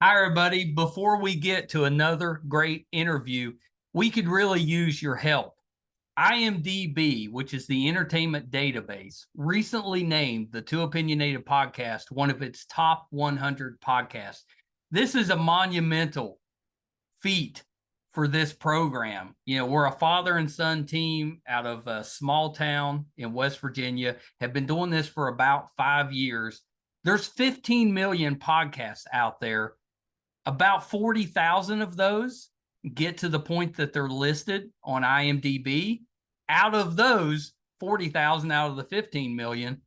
Hi, everybody. Before we get to another great interview, we could really use your help. IMDb, which is the entertainment database, recently named the Two Opinionated podcast one of its top 100 podcasts. This is a monumental feat for this program. You know, we're a father and son team out of a small town in West Virginia, have been doing this for about 5 years. There's 15 million podcasts out there. About 40,000 of those get to the point that they're listed on IMDb. Out of those 40,000 out of the 15 million,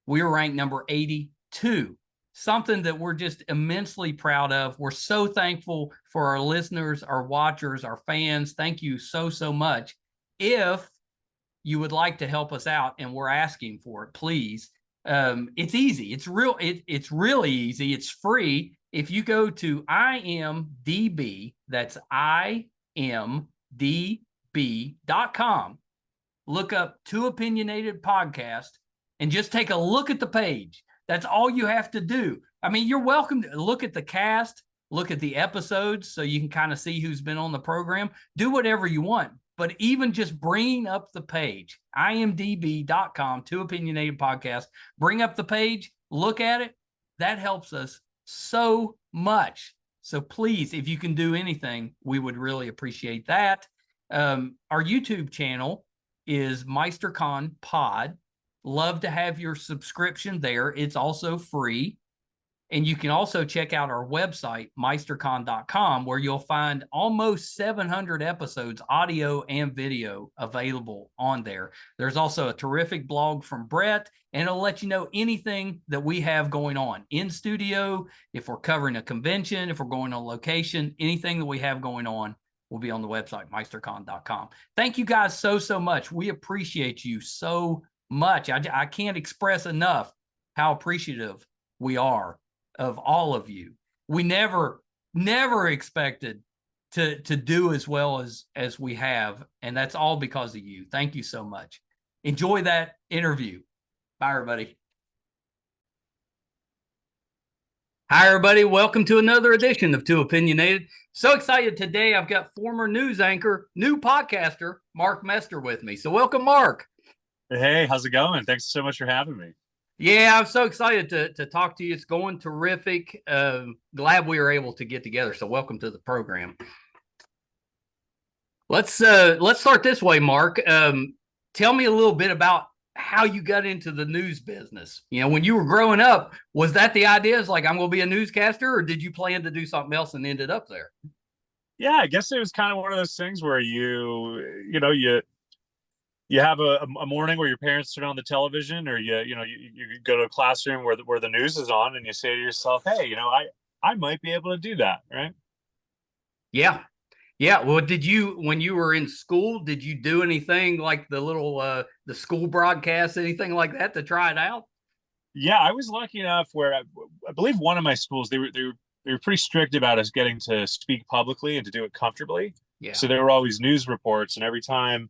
we are ranked number 82. Something that we're just immensely proud of. We're so thankful for our listeners, our watchers, our fans. Thank you so, so much. If you would like to help us out, and we're asking for it, please. It's easy. It's really easy. It's free. If you go to IMDb, that's imdb.com, look up Two Opinionated Podcast, and just take a look at the page. That's all you have to do. I mean, you're welcome to look at the cast, look at the episodes so you can kind of see who's been on the program. Do whatever you want. But even just bringing up the page, imdb.com, Two Opinionated Podcast, bring up the page, look at it. That helps us so much. So please, if you can do anything, we would really appreciate that. Our YouTube channel is MeisterCon Pod. Love to have your subscription there. It's also free. And you can also check out our website, meistercon.com, where you'll find almost 700 episodes, audio and video, available on there. There's also a terrific blog from Brett, and it'll let you know anything that we have going on in studio, if we're covering a convention, if we're going on location, anything that we have going on will be on the website, meistercon.com. Thank you guys so, so much. We appreciate you so much. I can't express enough how appreciative we are of all of you. We never expected to do as well as we have, and that's all because of you. Thank you so much. Enjoy that interview. Bye, everybody. Hi, everybody. Welcome to another edition of Two Opinionated. So excited today. I've got former news anchor, new podcaster, Mark Mester with me. So welcome, Mark. Hey, how's it going? Thanks so much for having me. Yeah, I'm so excited to talk to you. It's going terrific. Glad we were able to get together. So welcome to the program. Let's start this way, Mark. Tell me a little bit about how you got into the news business. You know, when you were growing up, was that the idea? It's like, I'm going to be a newscaster, or did you plan to do something else and ended up there? Yeah, I guess it was kind of one of those things where you have a morning where your parents turn on the television, or you go to a classroom where the news is on, and you say to yourself, hey, I might be able to do that, right? Yeah. Yeah. Well, when you were in school, did you do anything like the school broadcast, anything like that to try it out? Yeah, I was lucky enough where I believe one of my schools, they were pretty strict about us getting to speak publicly and to do it comfortably. Yeah. So there were always news reports, and every time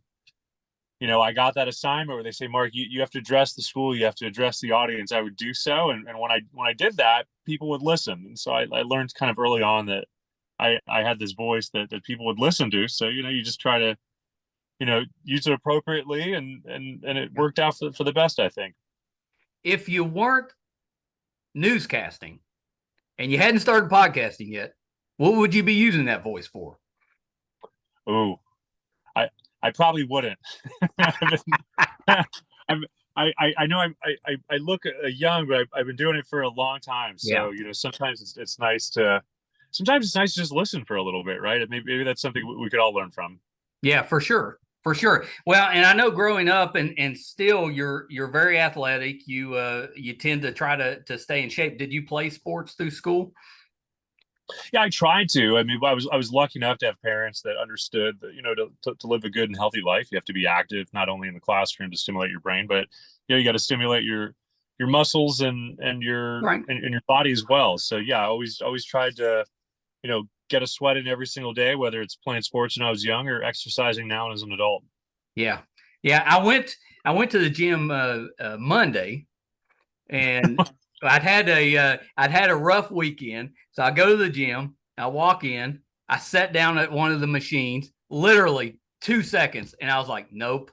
I got that assignment where they say, Mark, you have to address the school, you have to address the audience. I would do so. And when I did that, people would listen. And so I learned kind of early on that I had this voice that people would listen to. So, you just try to, use it appropriately, and it worked out for the best, I think. If you weren't newscasting and you hadn't started podcasting yet, what would you be using that voice for? Oh, I probably wouldn't. I know I look young, but I've been doing it for a long time. So sometimes it's nice to just listen for a little bit, right? Maybe that's something we could all learn from. Yeah, for sure. For sure. Well, and I know growing up and still you're very athletic. You tend to try to stay in shape. Did you play sports through school? Yeah, I tried to. I mean, I was lucky enough to have parents that understood that, to live a good and healthy life, you have to be active, not only in the classroom to stimulate your brain, but you got to stimulate your muscles and your Right. and your body as well. So yeah, I always tried to, get a sweat in every single day, whether it's playing sports when I was young or exercising now as an adult. Yeah. Yeah. I went to the gym Monday, and I'd had a rough weekend. So I go to the gym, I walk in, I sat down at one of the machines, literally 2 seconds, and I was like, nope.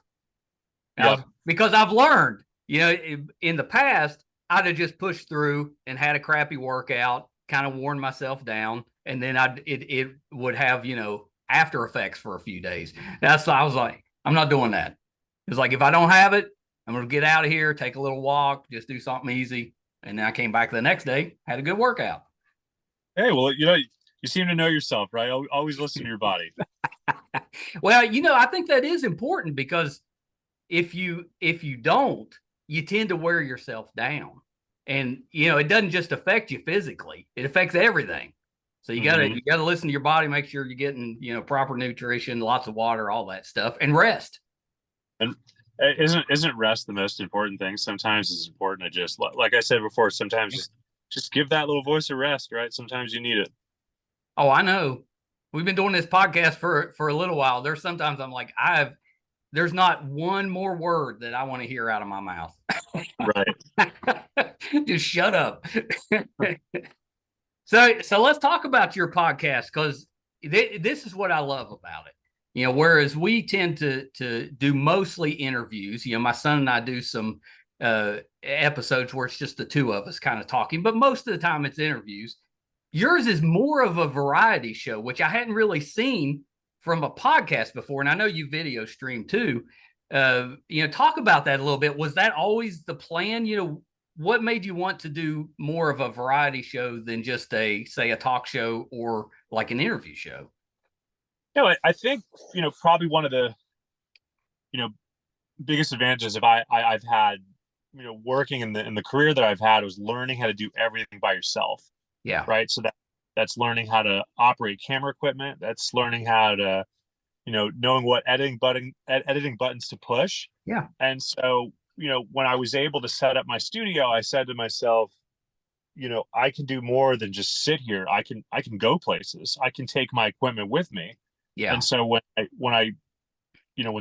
Yeah. Because I've learned, in the past, I'd have just pushed through and had a crappy workout, kind of worn myself down, and then it would have, after effects for a few days. That's why I was like, I'm not doing that. It's like, if I don't have it, I'm going to get out of here, take a little walk, just do something easy. And then I came back the next day, had a good workout. Hey, well, you seem to know yourself, right? Always listen to your body. Well, I think that is important because if you don't, you tend to wear yourself down. And it doesn't just affect you physically, it affects everything. So you gotta listen to your body, make sure you're getting proper nutrition, lots of water, all that stuff, and rest. And isn't rest the most important thing? Sometimes it's important to just, like I said before, sometimes just give that little voice a rest, right? Sometimes you need it. Oh, I know. We've been doing this podcast for a little while. There's sometimes I'm like, there's not one more word that I want to hear out of my mouth. Right. Just shut up. So let's talk about your podcast, because this is what I love about it. Whereas we tend to do mostly interviews. My son and I do some episodes where it's just the two of us kind of talking, but most of the time it's interviews. Yours is more of a variety show, which I hadn't really seen from a podcast before. And I know you video stream too. Talk about that a little bit. Was that always the plan? What made you want to do more of a variety show than just a talk show or like an interview show? I think, probably one of the, biggest advantages I've had, working in the career that I've had, was learning how to do everything by yourself. Yeah. Right. So that's learning how to operate camera equipment. That's learning how to, knowing what editing buttons to push. Yeah. And so, when I was able to set up my studio, I said to myself, I can do more than just sit here. I can go places. I can take my equipment with me. Yeah. And so when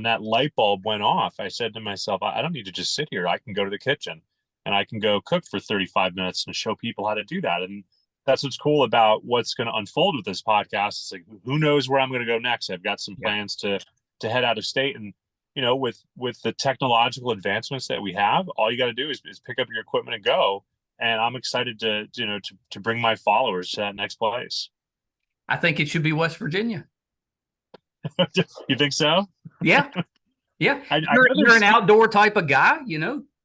that light bulb went off, I said to myself, I don't need to just sit here. I can go to the kitchen and I can go cook for 35 minutes and show people how to do that. And that's what's cool about what's going to unfold with this podcast. It's like, who knows where I'm going to go next? I've got some plans to head out of state, and with the technological advancements that we have, all you got to do is pick up your equipment and go. And I'm excited to bring my followers to that next place. I think it should be West Virginia. You think so? Yeah. Yeah. You're an outdoor type of guy,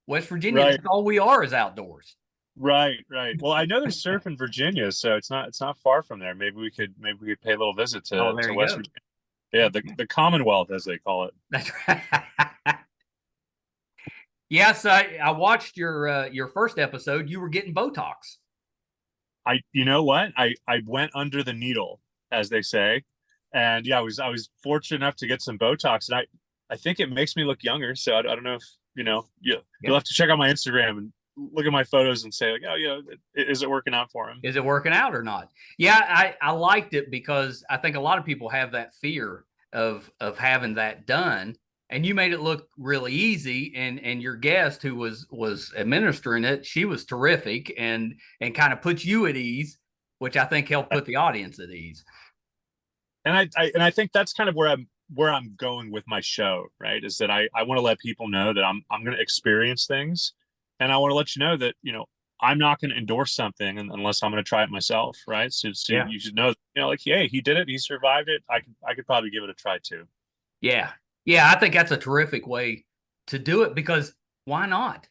West Virginia. Right. That's all we are, is outdoors. Right. Well, I know there's surf in Virginia, so it's not far from there. Maybe we could pay a little visit to West Virginia. Yeah, the Commonwealth, as they call it. That's right. Yes, I watched your first episode. You were getting Botox. You know what? I went under the needle, as they say, and I was fortunate enough to get some Botox, and I think it makes me look younger. So I don't know if you'll have to check out my Instagram and look at my photos and say, like, oh, is it working out for him? Is it working out or not? Yeah, I liked it because I think a lot of people have that fear of having that done, and you made it look really easy. And your guest who was administering it, she was terrific and kind of put you at ease, which I think helped put the audience at ease. And I think that's kind of where I'm going with my show, right? Is that I want to let people know that I'm going to experience things. And I want to let you know that, I'm not going to endorse something unless I'm going to try it myself. Right. So you should know, like, hey, he did it. He survived it. I could probably give it a try too. Yeah. Yeah. I think that's a terrific way to do it, because why not?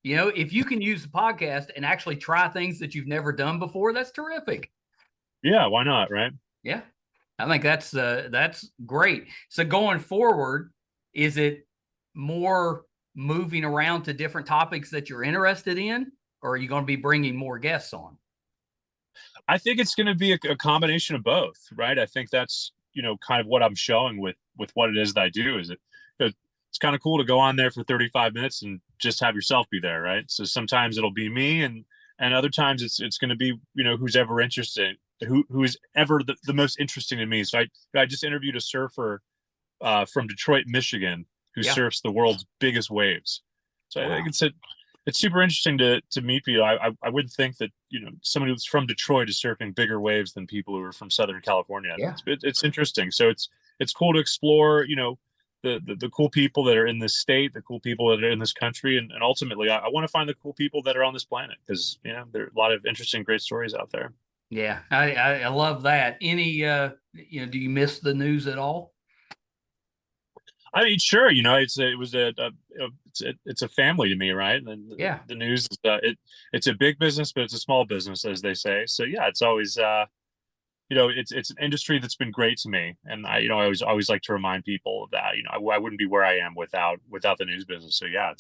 If you can use the podcast and actually try things that you've never done before, that's terrific. Yeah. Why not? Right. Yeah. I think that's great. So going forward, is it more moving around to different topics that you're interested in, or are you going to be bringing more guests on? I think it's going to be a combination of both, right? I think that's, kind of what I'm showing with what it is that I do. Is it's kind of cool to go on there for 35 minutes and just have yourself be there, right? So sometimes it'll be me, and other times it's going to be, who's ever interested, who is ever the most interesting to me. So I just interviewed a surfer from Detroit, Michigan, who surfs the world's biggest waves. So I think it's super interesting to meet people. I wouldn't think that, somebody who's from Detroit is surfing bigger waves than people who are from Southern California. Yeah. It's interesting. So it's cool to explore, the cool people that are in this state, the cool people that are in this country, and ultimately I want to find the cool people that are on this planet, because there are a lot of interesting, great stories out there. Yeah, I love that. Any do you miss the news at all? I mean, sure, it's a family to me, right? And Yeah. the news is it's a big business, but it's a small business, as they say. So yeah, it's always it's an industry that's been great to me, and I always like to remind people of that. I wouldn't be where I am without the news business. So yeah,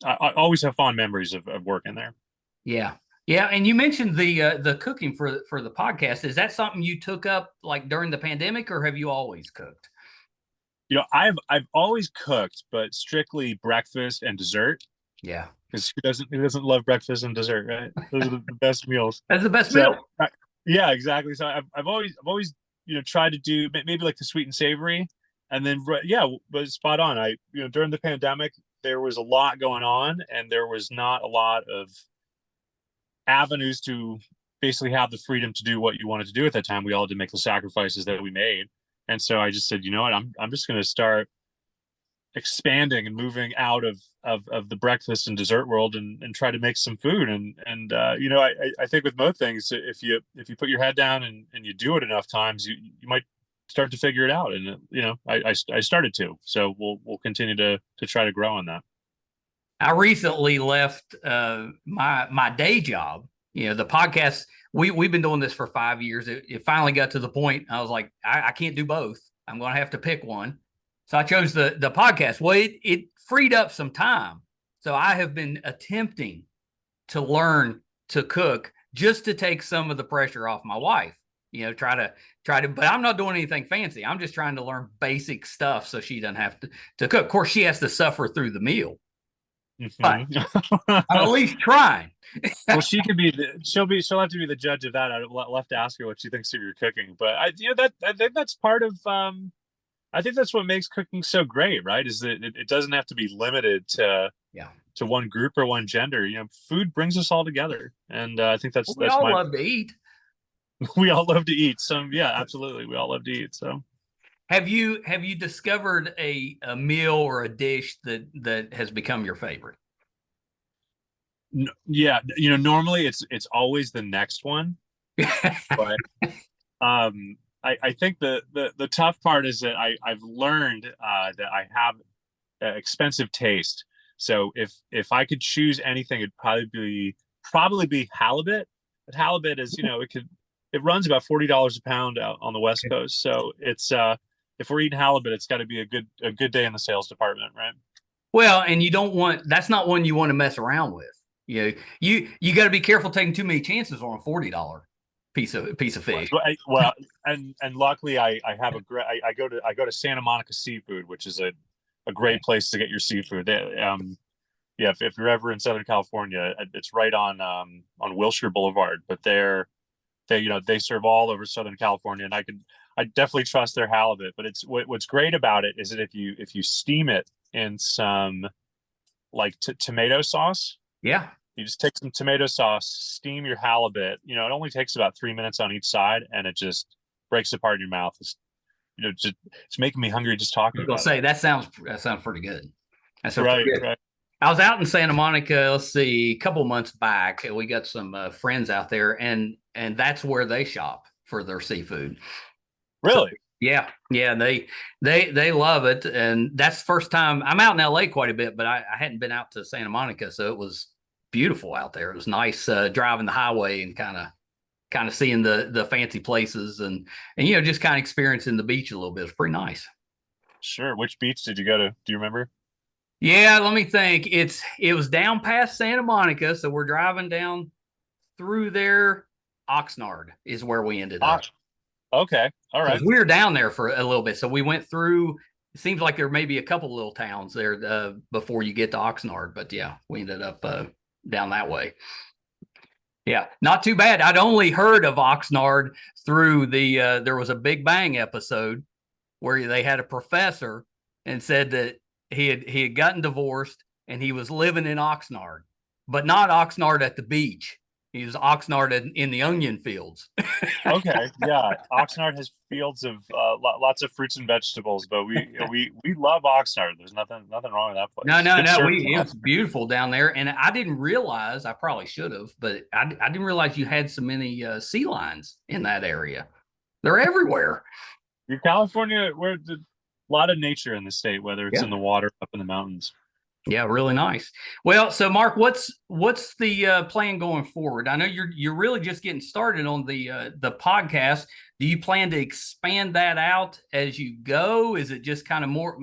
I always have fond memories of working there. Yeah. Yeah, and you mentioned the cooking for the podcast. Is that something you took up like during the pandemic, or have you always cooked? I've always cooked, but strictly breakfast and dessert. Yeah, because who doesn't love breakfast and dessert, right? Those are the best meals. that's the best So meal. yeah, exactly. So I've always tried to do maybe like the sweet and savory, and then yeah, was spot on. During the pandemic there was a lot going on, and there was not a lot of avenues to basically have the freedom to do what you wanted to do at that time. We all had to make the sacrifices that we made, and so I just said, you know what, I'm just going to start expanding and moving out of the breakfast and dessert world, and try to make some food. And I think with most things, if you put your head down and you do it enough times, you might start to figure it out. And I started to, so we'll continue to try to grow on that. I recently left my day job. The podcast, we've been doing this for 5 years. It finally got to the point I was like, I can't do both. I'm going to have to pick one. So I chose the podcast. Well, it freed up some time. So I have been attempting to learn to cook just to take some of the pressure off my wife. Try to, but I'm not doing anything fancy. I'm just trying to learn basic stuff so she doesn't have to cook. Of course, she has to suffer through the meal, but I'm at least trying. Well, she'll have to be the judge of that. I'll have to ask her what she thinks of your cooking. But I think that's part of, I think that's what makes cooking so great, right? Is that it doesn't have to be limited to one group or one gender. Food brings us all together, and I think that's we all love to eat. We all love to eat. Yeah, absolutely, we all love to eat. So, have you discovered a meal or a dish that has become your favorite? Yeah, normally it's always the next one, but I think the tough part is that I've learned that I have expensive taste. So if I could choose anything, it'd probably be halibut. But halibut is, it runs about $40 a pound out on the West Coast. So it's if we're eating halibut, it's got to be a good day in the sales department, right? Well, and that's not one you want to mess around with. You got to be careful taking too many chances on a $40 piece of fish. Well, and luckily I have I go to Santa Monica Seafood, which is a great place to get your seafood. Yeah, if you're ever in Southern California, it's right on Wilshire Boulevard. But they serve all over Southern California, and I definitely trust their halibut. But it's what's great about it is that if you steam it in some like tomato sauce, yeah, you just take some tomato sauce, steam your halibut. It only takes about 3 minutes on each side, and it just breaks apart in your mouth. It's making me hungry just talking about it. That sounds pretty good. That's right, good. Right. I was out in Santa Monica, let's see, a couple months back. We got some friends out there, and that's where they shop for their seafood. Really? So, yeah. They love it, and that's the first time. I'm out in LA quite a bit, but I hadn't been out to Santa Monica, so it was beautiful out there. It was nice driving the highway and kind of seeing the fancy places, and just kind of experiencing the beach a little bit. It's pretty nice. Sure. Which beach did you go to? Do you remember? Yeah, let me think. It was down past Santa Monica, so we're driving down through there. Oxnard is where we ended up. Okay, all right. We were down there for a little bit, so we went through. It seems like there may be a couple little towns there before you get to Oxnard, but yeah, we ended up down that way. Yeah, not too bad. I'd only heard of Oxnard through there was a Big Bang episode where they had a professor and said that he had gotten divorced, and he was living in Oxnard, but not Oxnard at the beach. He was Oxnard in the onion fields. Okay, yeah. Oxnard has fields of lots of fruits and vegetables, but we love Oxnard. There's nothing wrong with that No, place. no, Good no. service. It was beautiful down there, and I didn't realize. I probably should have, but I didn't realize you had so many sea lions in that area. They're everywhere. California, where a lot of nature in the state, whether it's Yeah. in the water, up in the mountains. Yeah, really nice. Well, so Mark, what's the plan going forward? I know you're really just getting started on the podcast. Do you plan to expand that out as you go? Is it just kind of more,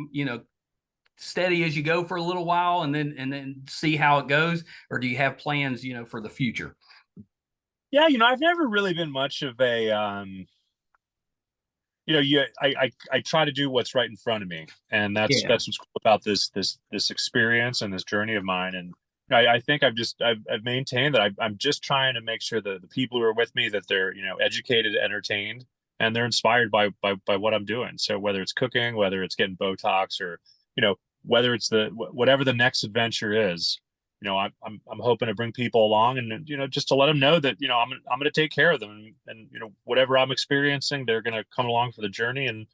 steady as you go for a little while and then see how it goes, or do you have plans, for the future? Yeah, I've never really been much of a I try to do what's right in front of me, and that's what's cool about this experience and this journey of mine. And I think I've maintained that I'm just trying to make sure that the people who are with me, that they're educated, entertained, and they're inspired by what I'm doing. So whether it's cooking, whether it's getting Botox, or whether it's whatever the next adventure is, I'm hoping to bring people along, and just to let them know that I'm going to take care of them, and whatever I'm experiencing, they're going to come along for the journey, and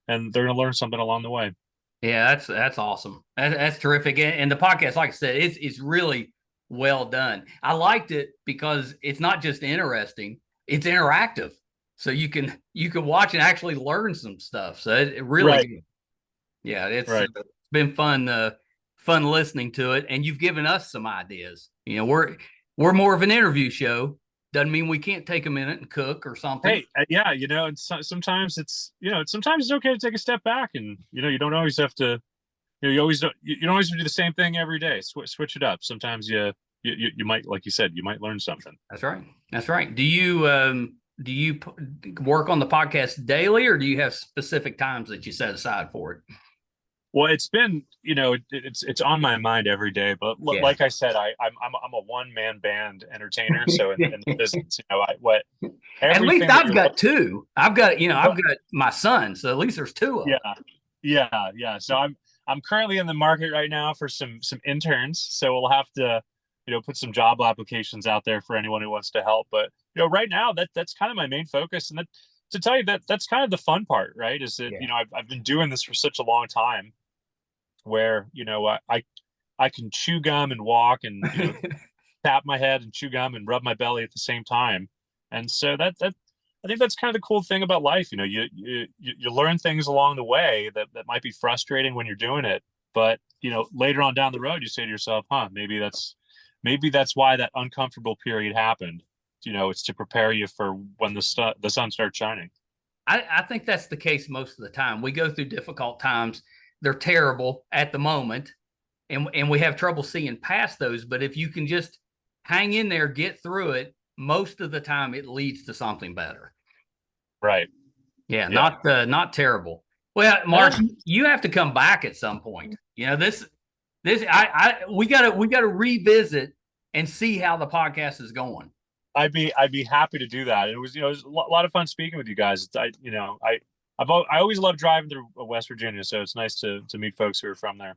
they're going to learn something along the way. Yeah, that's awesome. That's terrific. And the podcast, like I said, it's really well done. I liked it because it's not just interesting; it's interactive. So you can watch and actually learn some stuff. So it really, Right. Yeah, it's Right. been fun listening to it, and you've given us some ideas. We're more of an interview show. Doesn't mean we can't take a minute and cook or something. Hey, yeah, and sometimes it's sometimes it's okay to take a step back, and you don't always have to. You don't always have to do the same thing every day. Switch it up. Sometimes you might, like you said, you might learn something. That's right. That's right. Do you work on the podcast daily, or do you have specific times that you set aside for it? Well, it's been, it's on my mind every day. But like I said, I'm a one-man band entertainer. So in the business, at least I've got two. I've got my son. So at least there's two of them. Yeah. So I'm currently in the market right now for some interns. So we'll have to, put some job applications out there for anyone who wants to help. But right now that's kind of my main focus, and to tell you that's kind of the fun part, right? Is that I've been doing this for such a long time, where I can chew gum and walk, and tap my head and chew gum and rub my belly at the same time. And so that I think that's kind of the cool thing about life. You learn things along the way that might be frustrating when you're doing it, but later on down the road you say to yourself, maybe that's why that uncomfortable period happened. It's to prepare you for when the sun starts shining. I think that's the case most of the time. We go through difficult times. They're terrible at the moment, and we have trouble seeing past those. But if you can just hang in there, get through it, most of the time it leads to something better. Right. Yeah. Not terrible. Well, Mark, you have to come back at some point. We gotta revisit and see how the podcast is going. I'd be happy to do that. It was a lot of fun speaking with you guys. I always love driving through West Virginia, so it's nice to meet folks who are from there.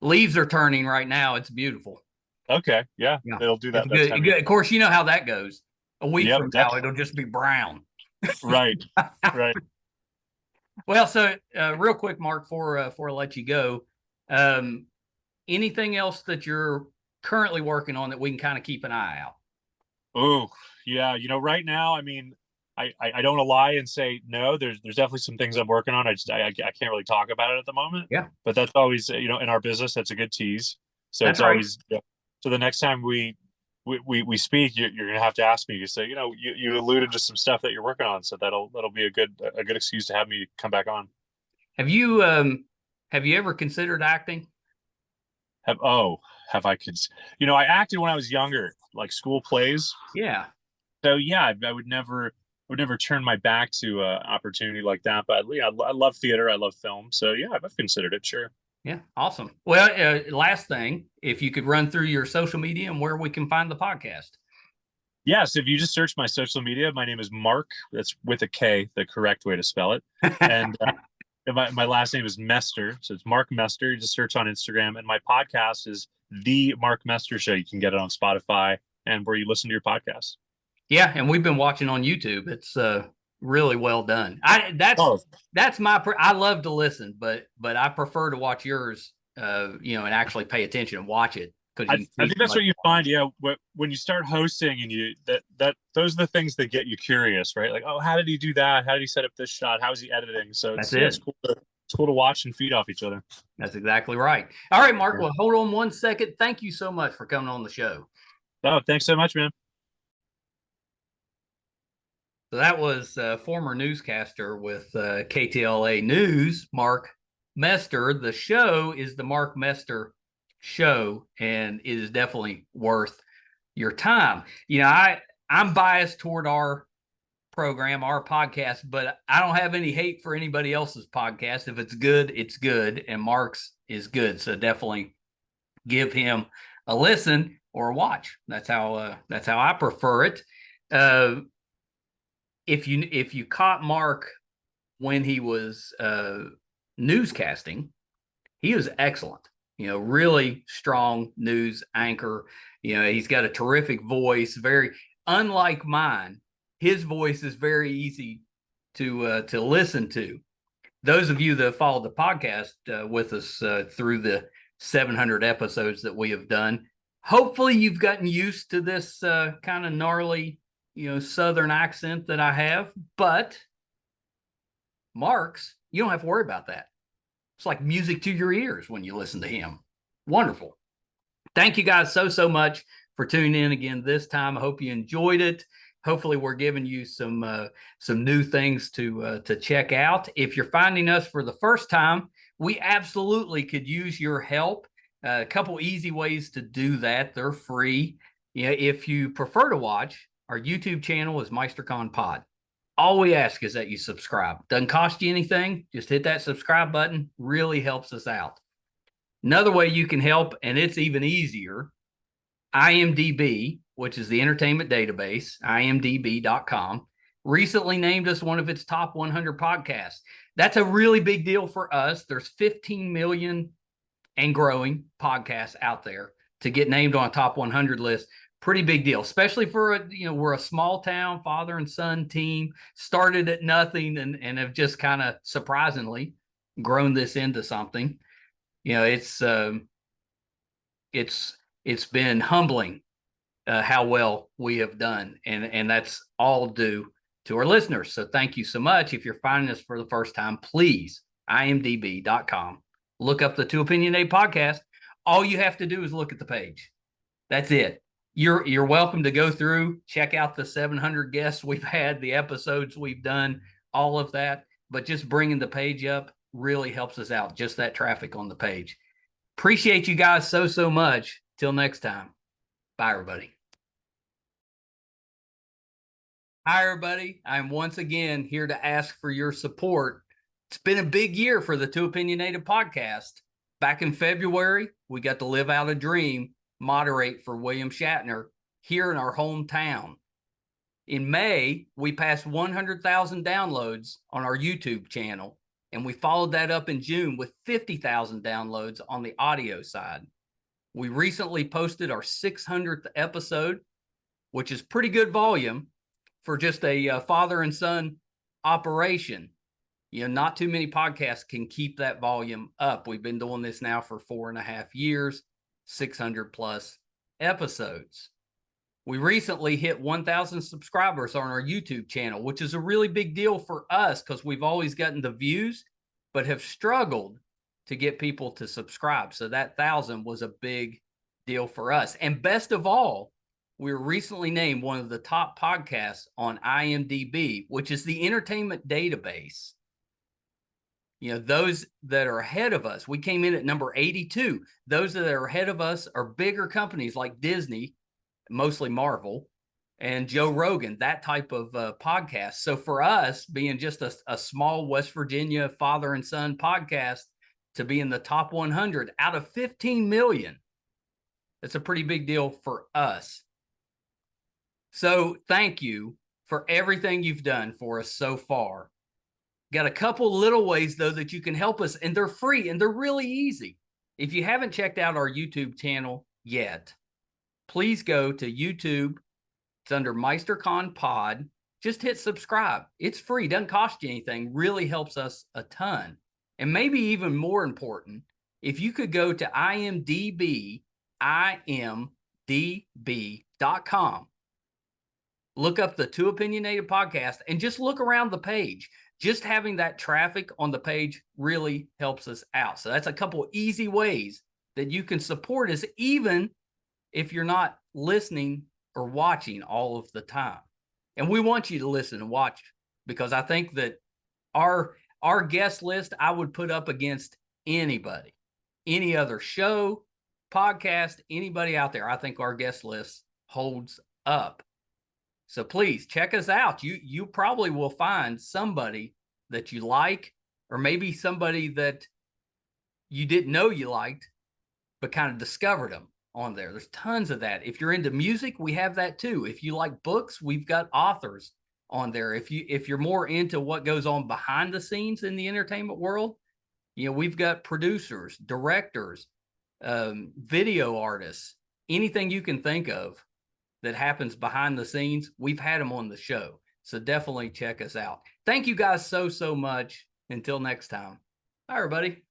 Leaves are turning right now. It's beautiful. Okay, yeah. They'll do that. That's good. Of course, you know how that goes. A week from now, it'll just be brown. Right. Well, so real quick, Mark, before I let you go, anything else that you're currently working on that we can kind of keep an eye out? Oh, yeah. Right now, I mean, I don't want to lie and say no. There's definitely some things I'm working on. I can't really talk about it at the moment. Yeah. But that's always, in our business, that's a good tease. So that's it's always, so the next time we speak, you're going to have to ask me to say, you alluded to some stuff that you're working on. So that'll be a good excuse to have me come back on. Have you ever considered acting? Have I I acted when I was younger, like school plays. Yeah. So yeah, I would never turn my back to an opportunity like that. But I love theater. I love film. So yeah, I've considered it. Sure. Yeah. Awesome. Well, last thing, if you could run through your social media and where we can find the podcast. Yes. If you just search my social media, my name is Mark. That's with a K, the correct way to spell it. And my last name is Mester. So it's Mark Mester. You just search on Instagram. And my podcast is The Mark Mester Show. You can get it on Spotify and where you listen to your podcasts. Yeah, and we've been watching on YouTube. It's really well done. That's my I love to listen, but I prefer to watch yours. And actually pay attention and watch it, because I think that's what you find. Yeah, when you start hosting and that those are the things that get you curious, right? Like, oh, how did he do that? How did he set up this shot? How is he editing? So it's cool to watch and feed off each other. That's exactly right. All right, Mark. Well, hold on one second. Thank you so much for coming on the show. Oh, thanks so much, man. So that was former newscaster with KTLA News, Mark Mester. The show is the Mark Mester Show, and it is definitely worth your time. I'm biased toward our program, our podcast, but I don't have any hate for anybody else's podcast. If it's good, it's good, and Mark's is good. So definitely give him a listen or a watch. That's how I prefer it. If you caught Mark when he was newscasting, he was excellent. Really strong news anchor. He's got a terrific voice, very unlike mine. His voice is very easy to listen to. Those of you that have followed the podcast with us through the 700 episodes that we have done, hopefully you've gotten used to this kind of gnarly, Southern accent that I have. But Mark's, you don't have to worry about that. It's like music to your ears when you listen to him. Wonderful. Thank you guys so much for tuning in again this time. I hope you enjoyed it. Hopefully we're giving you some new things to check out. If you're finding us for the first time, we absolutely could use your help. A couple easy ways to do that. They're free. If you prefer to watch, our YouTube channel is MeisterCon Pod. All we ask is that you subscribe. Doesn't cost you anything. Just hit that subscribe button. Really helps us out. Another way you can help, and it's even easier, IMDb, which is the entertainment database, imdb.com, recently named us one of its top 100 podcasts. That's a really big deal for us. There's 15 million and growing podcasts out there. To get named on a top 100 list, pretty big deal, especially for we're a small town father and son team, started at nothing and have just kind of surprisingly grown this into something. It's been humbling how well we have done, and that's all due to our listeners. So thank you so much. If you're finding us for the first time, please imdb.com, look up the Two Opinionated podcast. All you have to do is look at the page. That's it. You're welcome to go through, check out the 700 guests we've had, the episodes we've done, all of that. But just bringing the page up really helps us out, just that traffic on the page. Appreciate you guys so much. Till next time. Bye, everybody. Hi, everybody. I'm once again here to ask for your support. It's been a big year for the Two Opinionated podcast. Back in February, we got to live out a dream, moderate for William Shatner here in our hometown. In May, we passed 100,000 downloads on our YouTube channel, and we followed that up in June with 50,000 downloads on the audio side. We recently posted our 600th episode, which is pretty good volume for just a father and son operation. Not too many podcasts can keep that volume up. We've been doing this now for 4.5 years, 600 plus episodes. We recently hit 1,000 subscribers on our YouTube channel, which is a really big deal for us because we've always gotten the views, but have struggled to get people to subscribe. So that 1,000 was a big deal for us. And best of all, we were recently named one of the top podcasts on IMDb, which is the entertainment database. Those that are ahead of us, we came in at number 82. Those that are ahead of us are bigger companies like Disney, mostly Marvel, and Joe Rogan, that type of podcast. So for us, being just a small West Virginia father and son podcast, to be in the top 100 out of 15 million, it's a pretty big deal for us. So thank you for everything you've done for us so far. Got a couple little ways, though, that you can help us, and they're free, and they're really easy. If you haven't checked out our YouTube channel yet, please go to YouTube. It's under MeisterCon Pod. Just hit subscribe. It's free, doesn't cost you anything, really helps us a ton. And maybe even more important, if you could go to imdb.com, look up the Two Opinionated podcast, and just look around the page. Just having that traffic on the page really helps us out. So that's a couple easy ways that you can support us, even if you're not listening or watching all of the time. And we want you to listen and watch, because I think that our guest list, I would put up against anybody, any other show, podcast, anybody out there. I think our guest list holds up. So please check us out. You probably will find somebody that you like, or maybe somebody that you didn't know you liked, but kind of discovered them on there. There's tons of that. If you're into music, we have that too. If you like books, we've got authors on there. If you're more into what goes on behind the scenes in the entertainment world, we've got producers, directors, video artists, anything you can think of that happens behind the scenes, we've had them on the show. So definitely check us out. Thank you guys so much. Until next time. Bye, everybody.